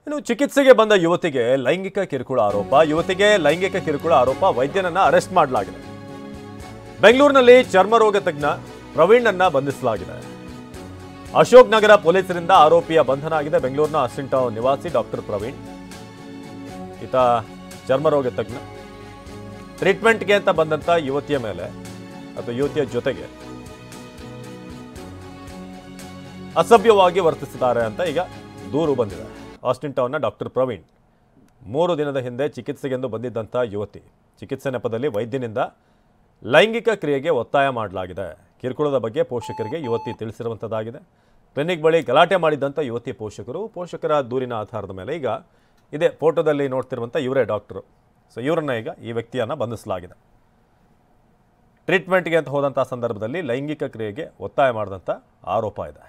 ಇನ್ನು ಚಿಕಿತ್ಸೆಗೆ ಬಂದ ಯುವತಿಗೆ ಲೈಂಗಿಕ ಕಿರುಕುಳ ಆರೋಪ ವೈದ್ಯನನ್ನ ಅರೆಸ್ಟ್ ಮಾಡಲಾಗಿದೆ. ಬೆಂಗಳೂರಿನಲ್ಲಿ ಚರ್ಮರೋಗ ತಜ್ಞ ಪ್ರವೀಣ್ ಬಂಧಿಸಲಾಗಿದೆ. ಅಶೋಕ್ ನಗರ ಪೊಲೀಸರಿಂದ ಆರೋಪಿಯ ಬಂಧನ ಆಗಿದೆ. ಬೆಂಗಳೂರಿನ ಅಸ್ಟಿನ್ ಟೌನ್ ನಿವಾಸಿ ಡಾಕ್ಟರ್ ಪ್ರವೀಣ್, ಈತ ಚರ್ಮರೋಗ ತಜ್ಞ. ಟ್ರೀಟ್ಮೆಂಟ್ಗೆ ಅಂತ ಬಂದಂತ ಯುವತಿಯ ಮೇಲೆ ಅಥವಾ ಯುವತಿಯ ಜೊತೆಗೆ ಅಸಭ್ಯವಾಗಿ ವರ್ತಿಸಿದ್ದಾರೆ ಅಂತ ಈಗ ದೂರು ಬಂದಿದೆ. ಆಸ್ಟಿನ್ ಟೌನ್ನ ಡಾಕ್ಟರ್ ಪ್ರವೀಣ್ 3 ದಿನದ ಹಿಂದೆ ಚಿಕಿತ್ಸೆಗೆಂದು ಬಂದಿದ್ದಂಥ ಯುವತಿ. ಚಿಕಿತ್ಸೆ ನೆಪದಲ್ಲಿ ವೈದ್ಯನಿಂದ ಲೈಂಗಿಕ ಕ್ರಿಯೆಗೆ ಒತ್ತಾಯ ಮಾಡಲಾಗಿದೆ. ಕಿರುಕುಳದ ಬಗ್ಗೆ ಪೋಷಕರಿಗೆ ಯುವತಿ ತಿಳಿಸಿರುವಂಥದ್ದಾಗಿದೆ. ಕ್ಲಿನಿಕ್ ಬಳಿ ಗಲಾಟೆ ಮಾಡಿದ್ದಂಥ ಯುವತಿ ಪೋಷಕರ ದೂರಿನ ಆಧಾರದ ಮೇಲೆ ಈಗ ಇದೇ ಫೋಟೋದಲ್ಲಿ ನೋಡ್ತಿರುವಂಥ ಇವರೇ ಡಾಕ್ಟರು. ಸೊ ಇವರನ್ನ ಈಗ ಈ ವ್ಯಕ್ತಿಯನ್ನು ಬಂಧಿಸಲಾಗಿದೆ. ಟ್ರೀಟ್ಮೆಂಟ್ಗೆ ಅಂತ ಹೋದಂಥ ಸಂದರ್ಭದಲ್ಲಿ ಲೈಂಗಿಕ ಕ್ರಿಯೆಗೆ ಒತ್ತಾಯ ಮಾಡಿದಂಥ ಆರೋಪ ಇದೆ.